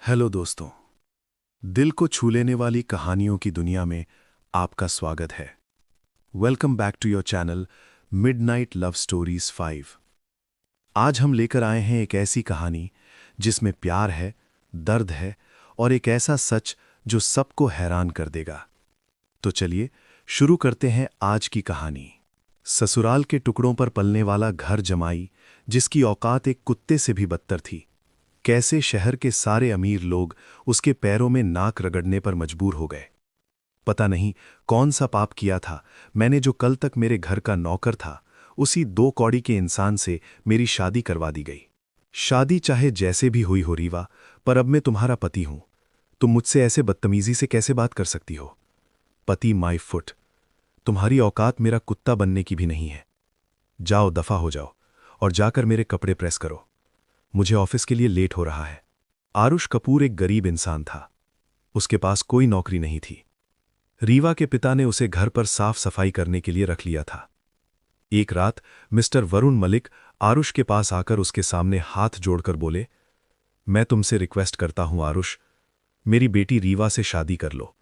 Hello दोस्तों। दिल को छू लेने वाली कहानियों की दुनिया में आपका स्वागत है। Welcome back to your channel midnight love stories 5। आज हम लेकर आए हैं एक ऐसी कहानी जिसमें प्यार है, दर्द है और एक ऐसा सच जो सबको हैरान कर देगा। तो चलिए शुरू करते हैं आज की कहानी। ससुराल के टुकड़ों पर पलने वाला घर जमाई, जिसकी औकात एक कुत्ते से भी बदतर थी। कैसे शहर के सारे अमीर लोग उसके पैरों में नाक रगड़ने पर मजबूर हो गए। पता नहीं कौन सा पाप किया था मैंने, जो कल तक मेरे घर का नौकर था, उसी 2 कौड़ी के इंसान से मेरी शादी करवा दी गई। शादी चाहे जैसे भी हुई हो रीवा, पर अब मैं तुम्हारा पति हूं। तुम मुझसे ऐसे बदतमीजी से कैसे बात कर सकती हो? पति माय फुट। तुम्हारी औकात मेरा कुत्ता बनने की भी नहीं है। जाओ, दफा हो जाओ और जाकर मेरे कपड़े प्रेस करो। मुझे ऑफिस के लिए लेट हो रहा है। आरुष कपूर एक गरीब इंसान था। उसके पास कोई नौकरी नहीं थी। रीवा के पिता ने उसे घर पर साफ सफाई करने के लिए रख लिया था। एक रात मिस्टर वरुण मलिक आरुष के पास आकर उसके सामने हाथ जोड़कर बोले, मैं तुमसे रिक्वेस्ट करता हूं आरुष, मेरी बेटी रीवा से शादी कर लो।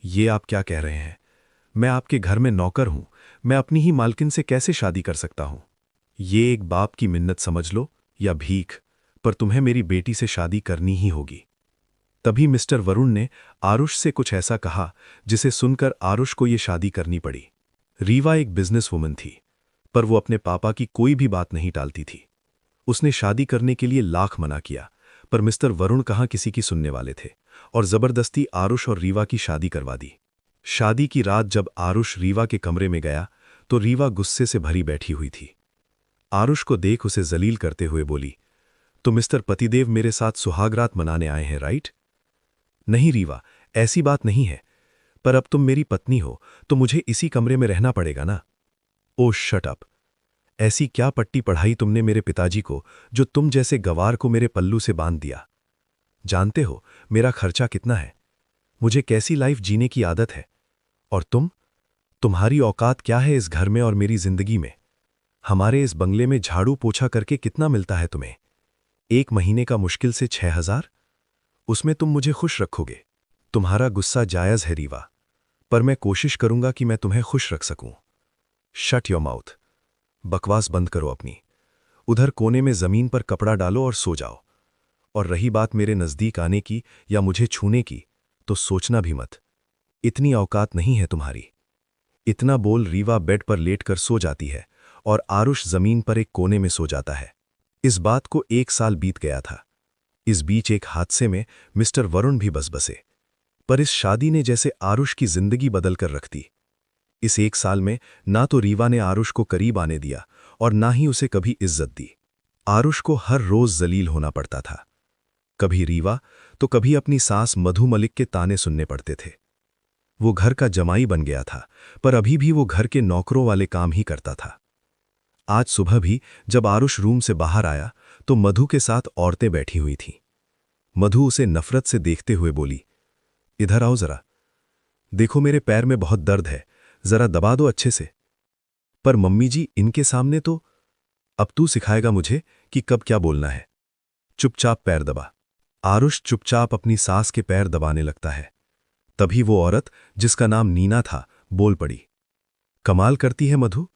ये आप क्या कह रहे हैं? मैं आपके घर में नौकर हूं। मैं अपनी ही मालकिन से कैसे शादी कर सकता हूं? ये एक बाप की मिन्नत समझ लो या भीख, पर तुम्हें मेरी बेटी से शादी करनी ही होगी। तभी मिस्टर वरुण ने आरुष से कुछ ऐसा कहा जिसे सुनकर आरुष को ये शादी करनी पड़ी। रीवा एक बिजनेस वुमन थी, पर वो अपने पापा की कोई भी बात नहीं टालती थी। उसने शादी करने के लिए लाख मना किया, पर मिस्टर वरुण कहाँ किसी की सुनने वाले थे और जबरदस्ती आरुष और रीवा की शादी करवा दी। शादी की रात जब आरुष रीवा के कमरे में गया तो रीवा गुस्से से भरी बैठी हुई थी। आरुष को देख उसे जलील करते हुए बोली, तो मिस्टर पतिदेव मेरे साथ सुहागरात मनाने आए हैं, राइट? नहीं रीवा, ऐसी बात नहीं है, पर अब तुम मेरी पत्नी हो तो मुझे इसी कमरे में रहना पड़ेगा ना। ओ शट अप। ऐसी क्या पट्टी पढ़ाई तुमने मेरे पिताजी को, जो तुम जैसे गवार को मेरे पल्लू से बांध दिया? जानते हो मेरा खर्चा कितना है, मुझे कैसी लाइफ जीने की आदत है? और तुम्हारी औकात क्या है इस घर में और मेरी जिंदगी में? हमारे इस बंगले में झाड़ू पोछा करके कितना मिलता है तुम्हें? 1 महीने का मुश्किल से 6,000। उसमें तुम मुझे खुश रखोगे? तुम्हारा गुस्सा जायज है रीवा, पर मैं कोशिश करूंगा कि मैं तुम्हें खुश रख सकूं। Shut your mouth. बकवास बंद करो अपनी। उधर कोने में जमीन पर कपड़ा डालो और सो जाओ। और रही बात मेरे नजदीक आने की या मुझे छूने की, तो सोचना भी मत। इतनी औकात नहीं है तुम्हारी। इतना बोल रीवा बेड पर लेटकर सो जाती है और आरुष जमीन पर एक कोने में सो जाता है। इस बात को 1 साल बीत गया था। इस बीच एक हादसे में मिस्टर वरुण भी बस बसे, पर इस शादी ने जैसे आरुष की जिंदगी बदलकर रख दी। इस 1 साल में ना तो रीवा ने आरुष को करीब आने दिया और ना ही उसे कभी इज्जत दी। आरुष को हर रोज जलील होना पड़ता था। कभी रीवा तो कभी अपनी सास मधु मलिक के ताने सुनने पड़ते थे। वो घर का जमाई बन गया था, पर अभी भी वो घर के नौकरों वाले काम ही करता था। आज सुबह भी जब आरुष रूम से बाहर आया तो मधु के साथ औरतें बैठी हुई थीं। मधु उसे नफरत से देखते हुए बोली, इधर आओ जरा। देखो मेरे पैर में बहुत दर्द है, जरा दबा दो अच्छे से। पर मम्मी जी, इनके सामने तो। अब तू सिखाएगा मुझे कि कब क्या बोलना है। चुपचाप पैर दबा। आरुष चुपचाप अपनी सास के पैर दबाने लगता है। तभी वो औरत, जिसका नाम नीना था, बोल पड़ी, कमाल करती है मधु,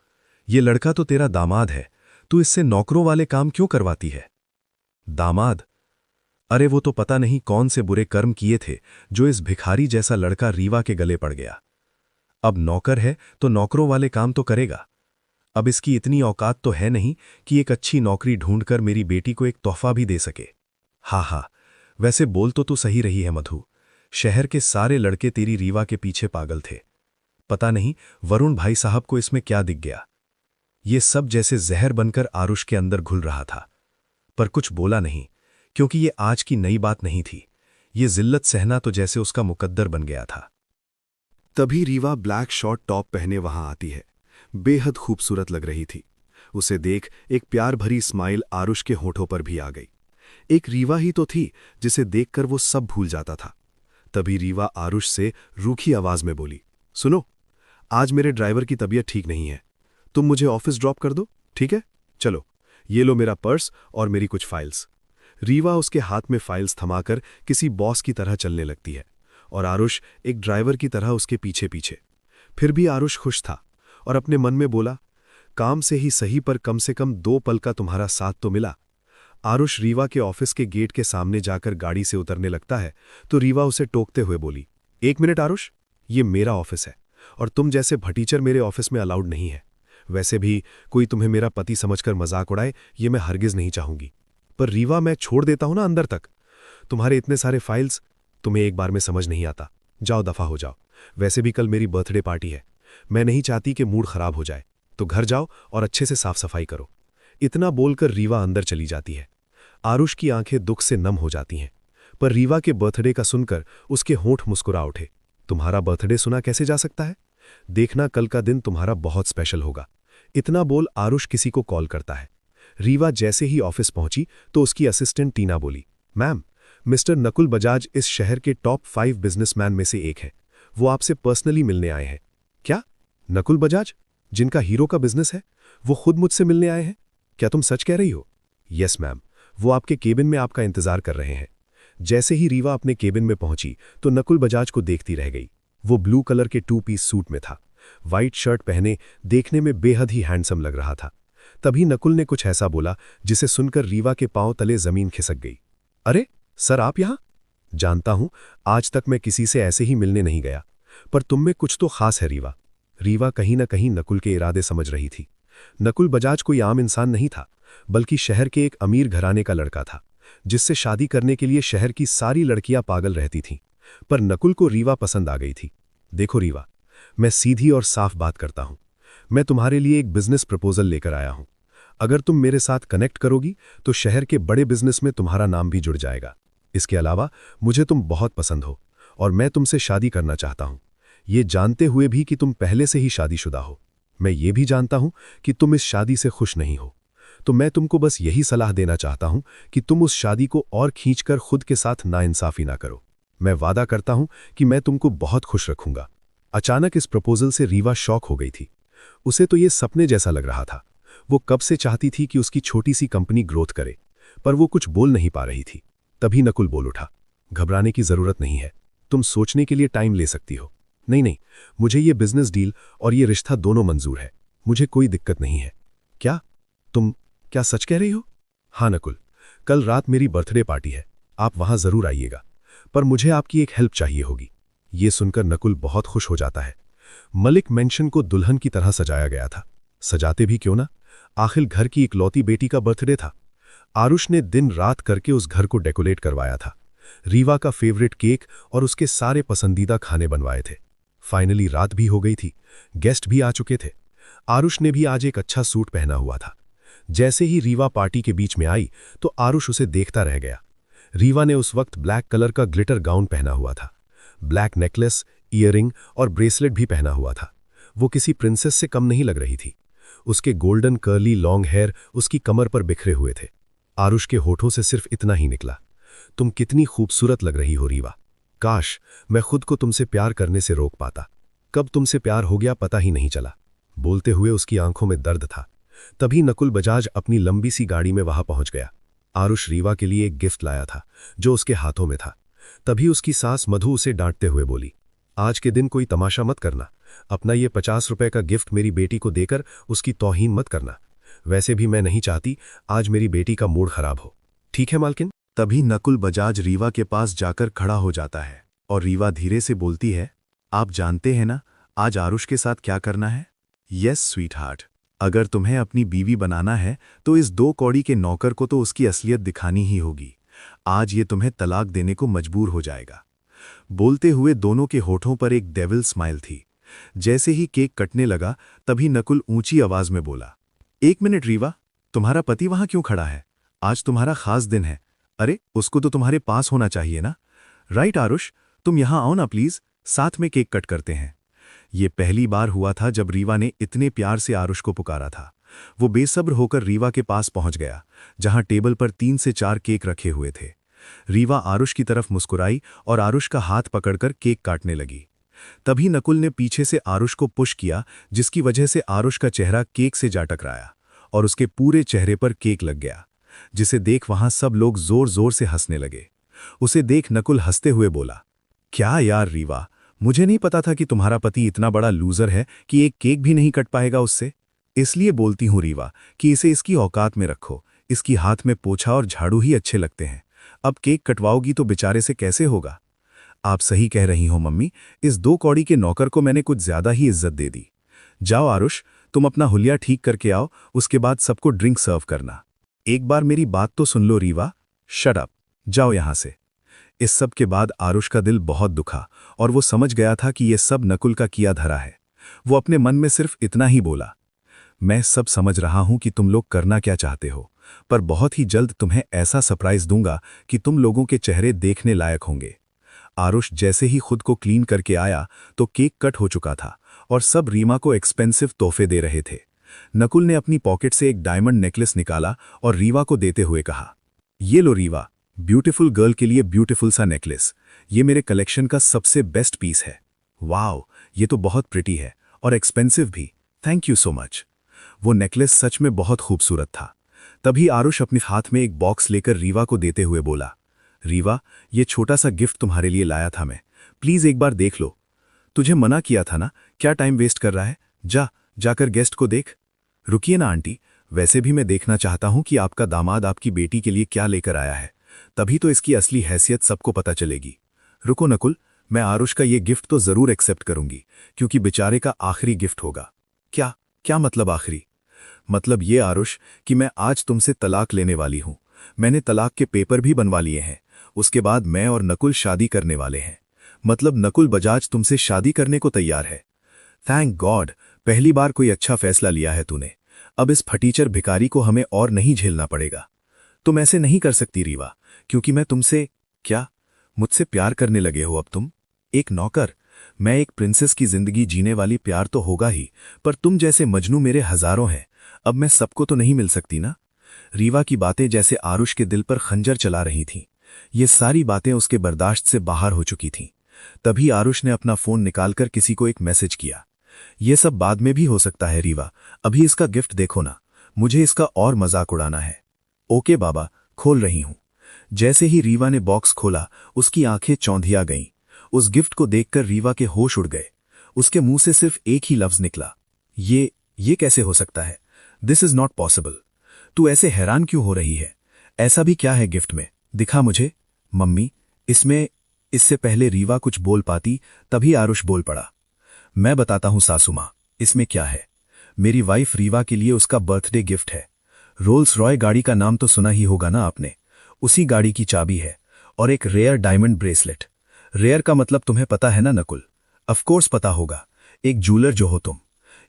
ये लड़का तो तेरा दामाद है, तू इससे नौकरों वाले काम क्यों करवाती है? दामाद? अरे वो तो पता नहीं कौन से बुरे कर्म किए थे जो इस भिखारी जैसा लड़का रीवा के गले पड़ गया। अब नौकर है तो नौकरों वाले काम तो करेगा। अब इसकी इतनी औकात तो है नहीं कि एक अच्छी नौकरी ढूंढकर मेरी बेटी को एक तोहफा भी दे सके। हा, वैसे बोल तो तू सही रही है मधु। शहर के सारे लड़के तेरी रीवा के पीछे पागल थे। पता नहीं वरुण भाई साहब को इसमें क्या दिख गया। ये सब जैसे जहर बनकर आरुष के अंदर घुल रहा था, पर कुछ बोला नहीं, क्योंकि ये आज की नई बात नहीं थी। ये जिल्लत सहना तो जैसे उसका मुकद्दर बन गया था। तभी रीवा ब्लैक शॉर्ट टॉप पहने वहां आती है। बेहद खूबसूरत लग रही थी। उसे देख एक प्यार भरी स्माइल आरुष के होठों पर भी आ गई। एक रीवा ही तो थी जिसे देखकर वो सब भूल जाता था। तभी रीवा आरुष से रूखी आवाज में बोली, सुनो, आज मेरे ड्राइवर की तबीयत ठीक नहीं है, तुम मुझे ऑफिस ड्रॉप कर दो, ठीक है? चलो, ये लो मेरा पर्स और मेरी कुछ फाइल्स। रीवा उसके हाथ में फाइल्स थमाकर किसी बॉस की तरह चलने लगती है और आरुष एक ड्राइवर की तरह उसके पीछे पीछे। फिर भी आरुष खुश था और अपने मन में बोला, काम से ही सही पर कम से कम 2 पल का तुम्हारा साथ तो मिला। आरुष रीवा के ऑफिस के गेट के सामने जाकर गाड़ी से उतरने लगता है तो रीवा उसे टोकते हुए बोली, 1 मिनट आरुष, ये मेरा ऑफिस है और तुम जैसे भटीचर मेरे ऑफिस में अलाउड नहीं है। वैसे भी कोई तुम्हें मेरा पति समझकर मजाक उड़ाए ये मैं हरगिज नहीं चाहूंगी। पर रीवा, मैं छोड़ देता हूं ना अंदर तक। तुम्हारे इतने सारे फाइल्स तुम्हें एक बार में समझ नहीं आता। जाओ, दफा हो जाओ। वैसे भी कल मेरी बर्थडे पार्टी है, मैं नहीं चाहती कि मूड खराब हो जाए, तो घर जाओ और अच्छे से साफ सफाई करो। इतना बोलकर रीवा अंदर चली जाती है। आरुष की आंखें दुख से नम हो जाती हैं, पर रीवा के बर्थडे का सुनकर उसके होंठ मुस्कुरा उठे। तुम्हारा बर्थडे सुना कैसे जा सकता है? देखना, कल का दिन तुम्हारा बहुत स्पेशल होगा। इतना बोल आरुष किसी को कॉल करता है। रीवा जैसे ही ऑफिस पहुंची तो उसकी असिस्टेंट टीना बोली, मैम, मिस्टर नकुल बजाज इस शहर के टॉप 5 बिजनेसमैन में से एक है। वो आपसे पर्सनली मिलने आए हैं। क्या? नकुल बजाज, जिनका हीरो का बिजनेस है, वो खुद मुझसे मिलने आए हैं? क्या तुम सच कह रही हो? यस मैम, वो आपके केबिन में आपका इंतजार कर रहे हैं। जैसे ही रीवा अपने केबिन में पहुंची तो नकुल बजाज को देखती रह गई। वो ब्लू कलर के 2 पीस सूट में था, व्हाइट शर्ट पहने, देखने में बेहद ही हैंडसम लग रहा था। तभी नकुल ने कुछ ऐसा बोला जिसे सुनकर रीवा के पांव तले जमीन खिसक गई। अरे सर, आप यहां? जानता हूं आज तक मैं किसी से ऐसे ही मिलने नहीं गया, पर तुम में कुछ तो खास है रीवा। रीवा कहीं ना कहीं नकुल के इरादे समझ रही थी। नकुल बजाज कोई आम इंसान नहीं था, बल्कि शहर के एक अमीर घराने का लड़का था, जिससे शादी करने के लिए शहर की सारी लड़कियां पागल रहती थीं। पर नकुल को रीवा पसंद आ गई थी। देखो रीवा, मैं सीधी और साफ बात करता हूं। मैं तुम्हारे लिए एक बिजनेस प्रपोजल लेकर आया हूं। अगर तुम मेरे साथ कनेक्ट करोगी तो शहर के बड़े बिजनेस में तुम्हारा नाम भी जुड़ जाएगा। इसके अलावा मुझे तुम बहुत पसंद हो और मैं तुमसे शादी करना चाहता हूं, ये जानते हुए भी कि तुम पहले से ही शादीशुदा हो। मैं ये भी जानता हूं कि तुम इस शादी से खुश नहीं हो, तो मैं तुमको बस यही सलाह देना चाहता हूं कि तुम उस शादी को और खींचकर खुद के साथ नाइंसाफी ना करो। मैं वादा करता हूं कि मैं तुमको बहुत खुश रखूंगा। अचानक इस प्रपोजल से रीवा शॉक हो गई थी। उसे तो ये सपने जैसा लग रहा था। वो कब से चाहती थी कि उसकी छोटी सी कंपनी ग्रोथ करे, पर वो कुछ बोल नहीं पा रही थी। तभी नकुल बोल उठा, घबराने की जरूरत नहीं है, तुम सोचने के लिए टाइम ले सकती हो। नहीं नहीं, मुझे ये बिजनेस डील और ये रिश्ता दोनों मंजूर है, मुझे कोई दिक्कत नहीं है। क्या तुम क्या सच कह रही हो? हाँ नकुल, कल रात मेरी बर्थडे पार्टी है, आप वहां जरूर आइएगा, पर मुझे आपकी एक हेल्प चाहिए होगी। ये सुनकर नकुल बहुत खुश हो जाता है। मलिक मेंशन को दुल्हन की तरह सजाया गया था। सजाते भी क्यों ना, आखिर घर की इकलौती बेटी का बर्थडे था। आरुष ने दिन रात करके उस घर को डेकोरेट करवाया था। रीवा का फेवरेट केक और उसके सारे पसंदीदा खाने बनवाए थे। फाइनली रात भी हो गई थी, गेस्ट भी आ चुके थे। आरुष ने भी आज एक अच्छा सूट पहना हुआ था। जैसे ही रीवा पार्टी के बीच में आई तो आरुष उसे देखता रह गया। रीवा ने उस वक्त ब्लैक कलर का ग्लिटर गाउन पहना हुआ था। ब्लैक नेकलेस, ईयरिंग और ब्रेसलेट भी पहना हुआ था। वो किसी प्रिंसेस से कम नहीं लग रही थी। उसके गोल्डन कर्ली लॉन्ग हेयर उसकी कमर पर बिखरे हुए थे। आरुष के होठों से सिर्फ इतना ही निकला, तुम कितनी खूबसूरत लग रही हो रीवा। काश मैं खुद को तुमसे प्यार करने से रोक पाता। कब तुमसे प्यार हो गया पता ही नहीं चला। बोलते हुए उसकी आंखों में दर्द था। तभी नकुल बजाज अपनी लंबी सी गाड़ी में वहां पहुंच गया। आरुष रीवा के लिए एक गिफ्ट लाया था जो उसके हाथों में था। तभी उसकी सास मधु उसे डांटते हुए बोली, आज के दिन कोई तमाशा मत करना। अपना ये 50 रुपए का गिफ्ट मेरी बेटी को देकर उसकी तौहीन मत करना। वैसे भी मैं नहीं चाहती आज मेरी बेटी का मूड खराब हो। ठीक है मालकिन? तभी नकुल बजाज रीवा के पास जाकर खड़ा हो जाता है और रीवा धीरे से बोलती है, आप जानते हैं ना आज आरुष के साथ क्या करना है? यस स्वीट हार्ट, अगर तुम्हें अपनी बीवी बनाना है तो इस 2 कौड़ी के नौकर को तो उसकी असलियत दिखानी ही होगी। आज ये तुम्हें तलाक देने को मजबूर हो जाएगा। बोलते हुए दोनों के होठों पर एक डेविल स्माइल थी। जैसे ही केक कटने लगा तभी नकुल ऊंची आवाज में बोला, 1 मिनट रीवा, तुम्हारा पति वहां क्यों खड़ा है? आज तुम्हारा खास दिन है। अरे उसको तो तुम्हारे पास होना चाहिए ना। राइट आरुष, तुम यहां आओ ना प्लीज, साथ में केक कट करते हैं। ये पहली बार हुआ था जब रीवा ने इतने प्यार से आरुष को पुकारा था। वो बेसब्र होकर रीवा के पास पहुंच गया, जहां टेबल पर 3 से 4 केक रखे हुए थे। रीवा आरुष की तरफ मुस्कुराई और आरुष का हाथ पकड़कर केक काटने लगी। तभी नकुल ने पीछे से आरुष को पुश किया, जिसकी वजह से आरुष का चेहरा केक से जा टकराया और उसके पूरे चेहरे पर केक लग गया। जिसे देख वहां सब लोग जोर जोर से हंसने लगे। उसे देख नकुल हंसते हुए बोला, क्या यार रीवा, मुझे नहीं पता था कि तुम्हारा पति इतना बड़ा लूजर है कि एक केक भी नहीं कट पाएगा उससे। इसलिए बोलती हूँ रीवा कि इसे इसकी औकात में रखो। इसकी हाथ में पोछा और झाड़ू ही अच्छे लगते हैं। अब केक कटवाओगी तो बेचारे से कैसे होगा। आप सही कह रही हो मम्मी, इस 2 कौड़ी के नौकर को मैंने कुछ ज्यादा ही इज्जत दे दी। जाओ आरुष, तुम अपना हुलिया ठीक करके आओ, उसके बाद सबको ड्रिंक सर्व करना। एक बार मेरी बात तो सुन लो रीवा, शट अप, जाओ यहां से। इस सब के बाद आरुष का दिल बहुत दुखा और वो समझ गया था कि ये सब नकुल का किया धरा है। वो अपने मन में सिर्फ इतना ही बोला, मैं सब समझ रहा हूं कि तुम लोग करना क्या चाहते हो, पर बहुत ही जल्द तुम्हें ऐसा सरप्राइज दूंगा कि तुम लोगों के चेहरे देखने लायक होंगे। आरुष जैसे ही खुद को क्लीन करके आया तो केक कट हो चुका था और सब रीमा को एक्सपेंसिव तोहफे दे रहे थे। नकुल ने अपनी पॉकेट से एक डायमंड नेकलेस निकाला और रीवा को देते हुए कहा, ये लो रीवा, ब्यूटीफुल गर्ल के लिए ब्यूटीफुल सा नेकलेस। ये मेरे कलेक्शन का सबसे बेस्ट पीस है। वाओ, ये तो बहुत प्रिटी है और एक्सपेंसिव भी। Thank you so much. वो नेकलेस सच में बहुत खूबसूरत था। तभी आरुष अपने हाथ में एक बॉक्स लेकर रीवा को देते हुए बोला, रीवा, ये छोटा सा गिफ्ट तुम्हारे लिए लाया था मैं, प्लीज एक बार देख लो। तुझे मना किया था ना, क्या टाइम वेस्ट कर रहा है, जाकर गेस्ट को देख। रुकिए ना आंटी, वैसे भी मैं देखना चाहता हूं कि आपका दामाद आपकी बेटी के लिए क्या लेकर आया है, तभी तो इसकी असली हैसियत सबको पता चलेगी। रुको नकुल, मैं आरुष का ये गिफ्ट तो जरूर एक्सेप्ट करूंगी, क्योंकि बेचारे का आखिरी गिफ्ट होगा। क्या क्या मतलब आखिरी? मतलब ये आरुष कि मैं आज तुमसे तलाक लेने वाली हूं। मैंने तलाक के पेपर भी बनवा लिए हैं। उसके बाद मैं और नकुल शादी करने वाले हैं। मतलब नकुल बजाज तुमसे शादी करने को तैयार है। थैंक गॉड, पहली बार कोई अच्छा फैसला लिया है तूने। अब इस फटीचर भिखारी को हमें और नहीं झेलना पड़ेगा। तुम ऐसे नहीं कर सकती रीवा, क्योंकि मैं तुमसे क्या मुझसे प्यार करने लगे हो अब तुम? एक नौकर? मैं एक प्रिंसेस की जिंदगी जीने वाली प्यार तो होगा ही, पर तुम जैसे मजनू मेरे हजारों हैं। अब मैं सबको तो नहीं मिल सकती ना। रीवा की बातें जैसे आरुष के दिल पर खंजर चला रही थीं। ये सारी बातें उसके बर्दाश्त से बाहर हो चुकी थीं। तभी आरुष ने अपना फोन निकालकर किसी को एक मैसेज किया, ये सब बाद में भी हो सकता है रीवा, अभी इसका गिफ्ट देखो ना, मुझे इसका और मजाक उड़ाना है। ओके बाबा, खोल रही हूं। जैसे ही रीवा ने बॉक्स खोला, उसकी आंखें चौंधिया गईं। उस गिफ्ट को देखकर रीवा के होश उड़ गए। उसके मुंह से सिर्फ एक ही लफ्ज निकला, ये कैसे हो सकता है? This is not possible. तू ऐसे हैरान क्यों हो रही है? ऐसा भी क्या है गिफ्ट में, दिखा मुझे। मम्मी, इसमें। इससे पहले रीवा कुछ बोल पाती, तभी आरुष बोल पड़ा, मैं बताता हूं सासू मां, इसमें क्या है। मेरी वाइफ रीवा के लिए उसका बर्थडे गिफ्ट है। रोल्स रॉय गाड़ी का नाम तो सुना ही होगा ना आपने। उसी गाड़ी की चाबी है और एक रेयर डायमंड ब्रेसलेट। रेयर का मतलब तुम्हें पता है ना नकुल? ऑफकोर्स पता होगा, एक जूलर जो हो तुम।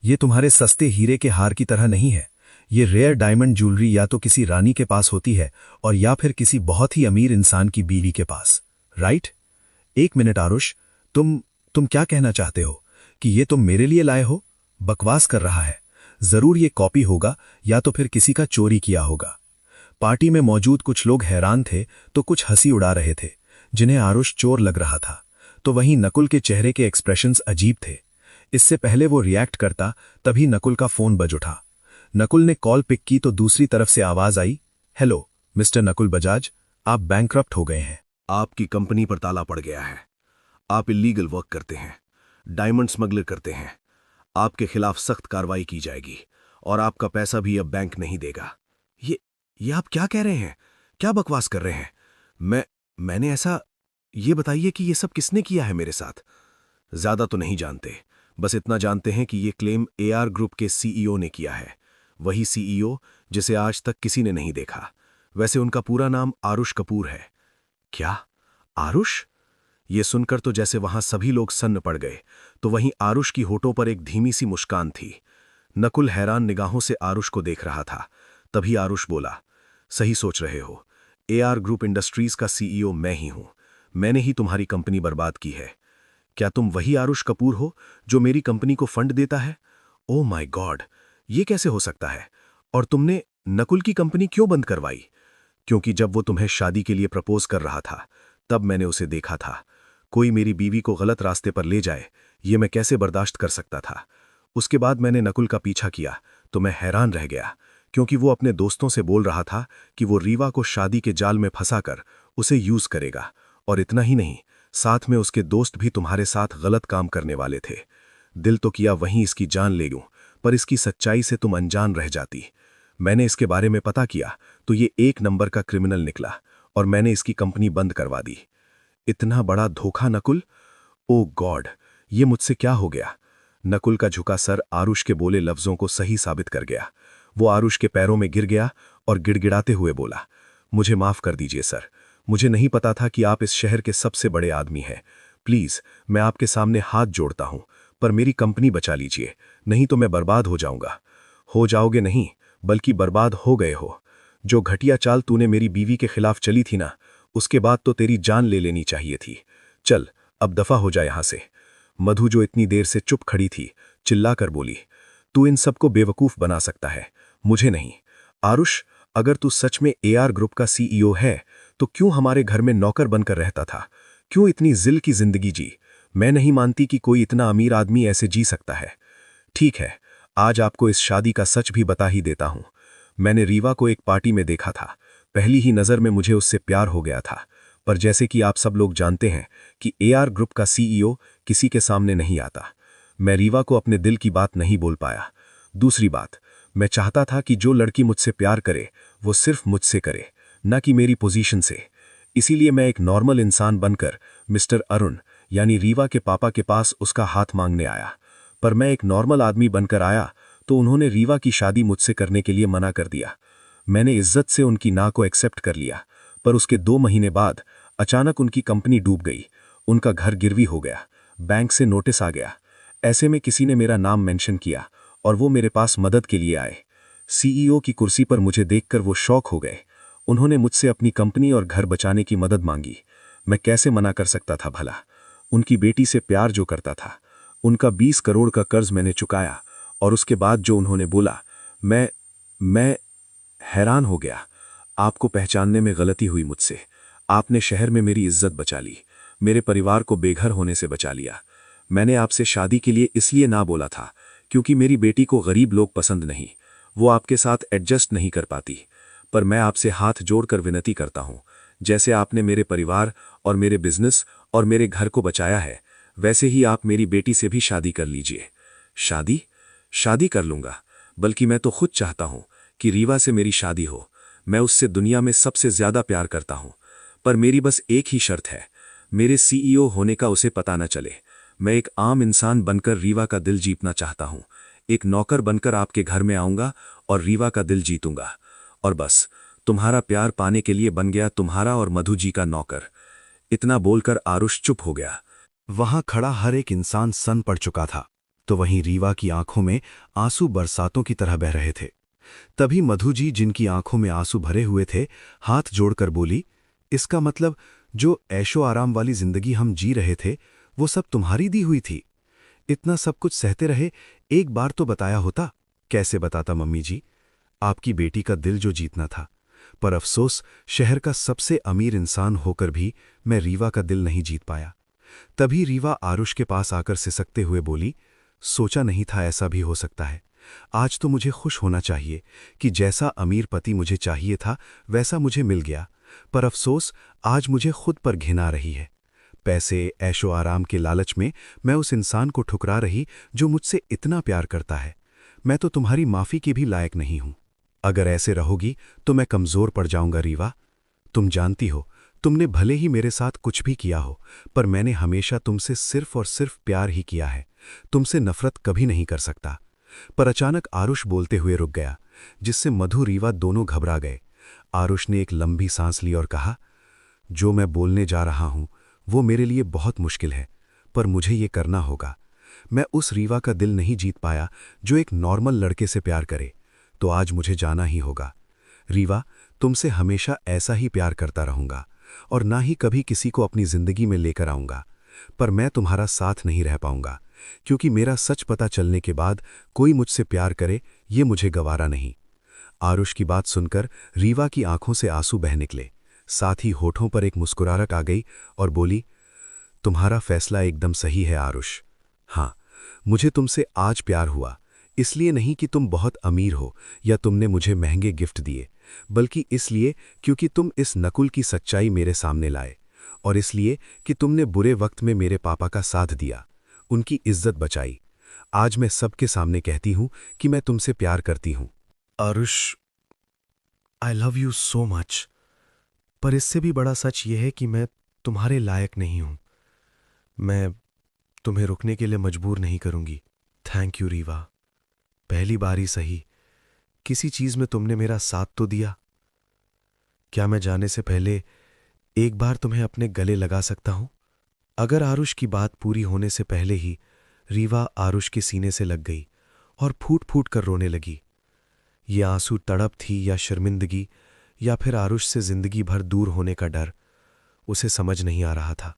ये तुम्हारे सस्ते हीरे के हार की तरह नहीं है। ये रेयर डायमंड ज्वेलरी या तो किसी रानी के पास होती है और या फिर किसी बहुत ही अमीर इंसान की बीवी के पास, राइट? एक मिनट आरुष, तुम क्या कहना चाहते हो कि ये तुम मेरे लिए लाए हो? बकवास कर रहा है। जरूर ये कॉपी होगा या तो फिर किसी का चोरी किया होगा। पार्टी में मौजूद कुछ लोग हैरान थे तो कुछ हंसी उड़ा रहे थे, जिन्हें आरुष चोर लग रहा था। तो वहीं नकुल के चेहरे के एक्सप्रेशंस अजीब थे। इससे पहले वो रिएक्ट करता, तभी नकुल का फोन बज उठा। नकुल ने कॉल पिक की तो दूसरी तरफ से आवाज आई, हेलो मिस्टर नकुल बजाज, आप बैंकरप्ट हो गए हैं। आपकी कंपनी पर ताला पड़ गया है। आप इलीगल वर्क करते हैं, डायमंड स्मगलर करते हैं। आपके खिलाफ सख्त कार्रवाई की जाएगी और आपका पैसा भी अब बैंक नहीं देगा। ये आप क्या कह रहे हैं? क्या बकवास कर रहे हैं? मैंने ऐसा? ये बताइए कि ये सब किसने किया है मेरे साथ? ज्यादा तो नहीं जानते, बस इतना जानते हैं कि ये क्लेम एआर ग्रुप के सीईओ ने किया है। वही सीईओ जिसे आज तक किसी ने नहीं देखा। वैसे उनका पूरा नाम आरुष कपूर है। क्या? आरुष? ये सुनकर तो जैसे वहां सभी लोग सन्न पड़ गए, तो वहीं आरुष की होठों पर एक धीमी सी मुस्कान थी। नकुल हैरान निगाहों से आरुष को देख रहा था। तभी आरुष बोला, सही सोच रहे हो, एआर ग्रुप इंडस्ट्रीज का सीईओ मैं ही हूं। मैंने ही तुम्हारी कंपनी बर्बाद की है। क्या तुम वही आरुष कपूर हो जो मेरी कंपनी को फंड देता है? ओह माय गॉड, ये कैसे हो सकता है? और तुमने नकुल की कंपनी क्यों बंद करवाई? क्योंकि जब वो तुम्हें शादी के लिए प्रपोज कर रहा था, तब मैंने उसे देखा था। कोई मेरी बीवी को गलत रास्ते पर ले जाए, ये मैं कैसे बर्दाश्त कर सकता था? उसके बाद मैंने नकुल का पीछा किया तो मैं हैरान रह गया क्योंकि वो अपने दोस्तों से बोल रहा था कि वो रीवा को शादी के जाल में फंसाकर उसे यूज करेगा, और इतना ही नहीं, साथ में उसके दोस्त भी तुम्हारे साथ गलत काम करने वाले थे। दिल तो किया वहीं इसकी जान ले लूं, पर इसकी सच्चाई से तुम अनजान रह जाती। मैंने इसके बारे में पता किया तो ये एक नंबर का क्रिमिनल निकला, और मैंने इसकी कंपनी बंद करवा दी। इतना बड़ा धोखा नकुल! ओ गॉड, ये मुझसे क्या हो गया? नकुल का झुका सर आरुष के बोले लफ्जों को सही साबित कर गया। वो आरुष के पैरों में गिर गया और गिड़गिड़ाते हुए बोला, मुझे माफ कर दीजिए सर, मुझे नहीं पता था कि आप इस शहर के सबसे बड़े आदमी हैं। प्लीज, मैं आपके सामने हाथ जोड़ता हूं, पर मेरी कंपनी बचा लीजिए, नहीं तो मैं बर्बाद हो जाऊंगा। हो जाओगे नहीं, बल्कि बर्बाद हो गए हो। जो घटिया चाल तूने मेरी बीवी के खिलाफ चली थी ना, उसके बाद तो तेरी जान ले लेनी चाहिए थी। चल, अब दफा हो जा यहां से। मधु, जो इतनी देर से चुप खड़ी थी, चिल्लाकर बोली, तू इन सबको बेवकूफ बना सकता है, मुझे नहीं। आरुष, अगर तू सच में एआर ग्रुप का सीईओ है तो क्यों हमारे घर में नौकर बनकर रहता था? क्यों इतनी जिल की जिंदगी जी? मैं नहीं मानती कि कोई इतना अमीर आदमी ऐसे जी सकता है। ठीक है, आज आपको इस शादी का सच भी बता ही देता हूं। मैंने रीवा को एक पार्टी में देखा था। पहली ही नज़र में मुझे उससे प्यार हो गया था, पर जैसे कि आप सब लोग जानते हैं कि एआर ग्रुप का सीईओ किसी के सामने नहीं आता, मैं रीवा को अपने दिल की बात नहीं बोल पाया। दूसरी बात, मैं चाहता था कि जो लड़की मुझसे प्यार करे वो सिर्फ मुझसे करे, न कि मेरी पोजीशन से। इसीलिए मैं एक नॉर्मल इंसान बनकर मिस्टर अरुण यानी रीवा के पापा के पास उसका हाथ मांगने आया। पर मैं एक नॉर्मल आदमी बनकर आया तो उन्होंने रीवा की शादी मुझसे करने के लिए मना कर दिया। मैंने इज्जत से उनकी ना को एक्सेप्ट कर लिया, पर उसके 2 महीने बाद अचानक उनकी कंपनी डूब गई। उनका घर गिरवी हो गया, बैंक से नोटिस आ गया। ऐसे में किसी ने मेरा नाम मेंशन किया और वो मेरे पास मदद के लिए आए। सीईओ की कुर्सी पर मुझे देखकर वो शॉक हो गए। उन्होंने मुझसे अपनी कंपनी और घर बचाने की मदद मांगी। मैं कैसे मना कर सकता था भला? उनकी बेटी से प्यार जो करता था, उनका 20 करोड़ का कर्ज मैंने चुकाया, और उसके बाद जो उन्होंने बोला, मैं हैरान हो गया। आपको पहचानने में गलती हुई मुझसे। आपने शहर में मेरी इज्जत बचा ली, मेरे परिवार को बेघर होने से बचा लिया। मैंने आपसे शादी के लिए इसलिए ना बोला था क्योंकि मेरी बेटी को गरीब लोग पसंद नहीं, वो आपके साथ एडजस्ट नहीं कर पाती। पर मैं आपसे हाथ जोड़कर विनती करता हूं, जैसे आपने मेरे परिवार और मेरे बिजनेस और मेरे घर को बचाया है, वैसे ही आप मेरी बेटी से भी शादी कर लीजिए। शादी कर लूंगा, बल्कि मैं तो खुद चाहता हूं कि रीवा से मेरी शादी हो। मैं उससे दुनिया में सबसे ज्यादा प्यार करता हूं, पर मेरी बस एक ही शर्त है, मेरे सीईओ होने का उसे पता न चले। मैं एक आम इंसान बनकर रीवा का दिल जीतना चाहता हूं। एक नौकर बनकर आपके घर में आऊंगा और रीवा का दिल जीतूंगा, और बस तुम्हारा प्यार पाने के लिए बन गया तुम्हारा और मधु जी का नौकर। इतना बोलकर आरुष चुप हो गया। वहां खड़ा हर एक इंसान सन पड़ चुका था, तो वहीं रीवा की आंखों में आंसू बरसातों की तरह बह रहे थे। तभी मधु जी, जिनकी आंखों में आंसू भरे हुए थे, हाथ जोड़कर बोली, इसका मतलब जो ऐशो आराम वाली जिंदगी हम जी रहे थे वो सब तुम्हारी दी हुई थी? इतना सब कुछ सहते रहे, एक बार तो बताया होता। कैसे बताता मम्मी जी? आपकी बेटी का दिल जो जीतना था। पर अफसोस, शहर का सबसे अमीर इंसान होकर भी मैं रीवा का दिल नहीं जीत पाया। तभी रीवा आरुष के पास आकर सिसकते हुए बोली, सोचा नहीं था ऐसा भी हो सकता है। आज तो मुझे खुश होना चाहिए कि जैसा अमीर पति मुझे चाहिए था वैसा मुझे मिल गया, पर अफसोस आज मुझे खुद पर घिन आ रही है। पैसे, ऐशो आराम के लालच में मैं उस इंसान को ठुकरा रही जो मुझसे इतना प्यार करता है। मैं तो तुम्हारी माफी के भी लायक नहीं हूं। अगर ऐसे रहोगी तो मैं कमजोर पड़ जाऊंगा रीवा। तुम जानती हो, तुमने भले ही मेरे साथ कुछ भी किया हो, पर मैंने हमेशा तुमसे सिर्फ और सिर्फ प्यार ही किया है। तुमसे नफरत कभी नहीं कर सकता। पर अचानक आरुष बोलते हुए रुक गया, जिससे मधु रीवा दोनों घबरा गए। आरुष ने एक लंबी सांस ली और कहा, जो मैं बोलने जा रहा हूं वो मेरे लिए बहुत मुश्किल है, पर मुझे ये करना होगा। मैं उस रीवा का दिल नहीं जीत पाया जो एक नॉर्मल लड़के से प्यार करे, तो आज मुझे जाना ही होगा। रीवा, तुमसे हमेशा ऐसा ही प्यार करता रहूंगा और ना ही कभी किसी को अपनी जिंदगी में लेकर आऊंगा। पर मैं तुम्हारा साथ नहीं रह पाऊंगा, क्योंकि मेरा सच पता चलने के बाद कोई मुझसे प्यार करे ये मुझे गवारा नहीं। आरुष की बात सुनकर रीवा की आंखों से आंसू बह निकले, साथ ही होठों पर एक मुस्कुराहट आ गई और बोली, तुम्हारा फैसला एकदम सही है आरुष। हाँ, मुझे तुमसे आज प्यार हुआ, इसलिए नहीं कि तुम बहुत अमीर हो या तुमने मुझे महंगे गिफ्ट दिए, बल्कि इसलिए क्योंकि तुम इस नकुल की सच्चाई मेरे सामने लाए, और इसलिए कि तुमने बुरे वक्त में मेरे पापा का साथ दिया, उनकी इज्जत बचाई। आज मैं सबके सामने कहती हूं कि मैं तुमसे प्यार करती हूं। Aarush, I love you so much. पर इससे भी बड़ा सच यह है कि मैं तुम्हारे लायक नहीं हूं। मैं तुम्हें रुकने के लिए मजबूर नहीं करूंगी। Thank you Rewa. पहली बार ही सही, किसी चीज में तुमने मेरा साथ तो दिया। क्या मैं जाने से पहले एक बार तुम्हें अपने गले लगा सकता हूं? अगर आरुष की बात पूरी होने से पहले ही रीवा आरुष के सीने से लग गई और फूट फूट कर रोने लगी। ये आंसू तड़प थी या शर्मिंदगी या फिर आरुष से जिंदगी भर दूर होने का डर, उसे समझ नहीं आ रहा था।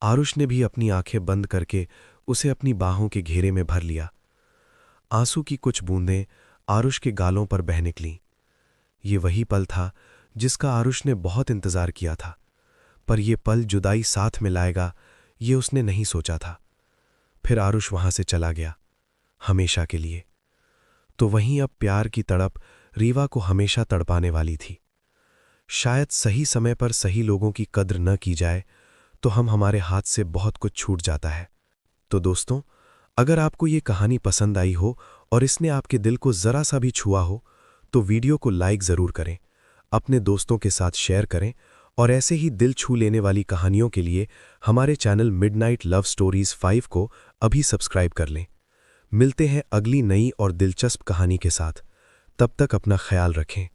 आरुष ने भी अपनी आंखें बंद करके उसे अपनी बाहों के घेरे में भर लिया। आंसू की कुछ बूंदें आरुष के गालों पर बह निकलीं। ये वही पल था जिसका आरुष ने बहुत इंतजार किया था, पर यह पल जुदाई साथ में लाएगा ये उसने नहीं सोचा था। फिर आरुष वहां से चला गया, हमेशा के लिए। तो वहीं अब प्यार की तड़प रीवा को हमेशा तड़पाने वाली थी। शायद सही समय पर सही लोगों की कद्र न की जाए तो हमारे हाथ से बहुत कुछ छूट जाता है। तो दोस्तों, अगर आपको ये कहानी पसंद आई हो और इसने आपके दिल को जरा सा भी छुआ हो तो वीडियो को लाइक ज़रूर करें, अपने दोस्तों के साथ शेयर करें, और ऐसे ही दिल छू लेने वाली कहानियों के लिए हमारे चैनल मिडनाइट लव स्टोरीज 5 को अभी सब्सक्राइब कर लें। मिलते हैं अगली नई और दिलचस्प कहानी के साथ। तब तक अपना ख्याल रखें।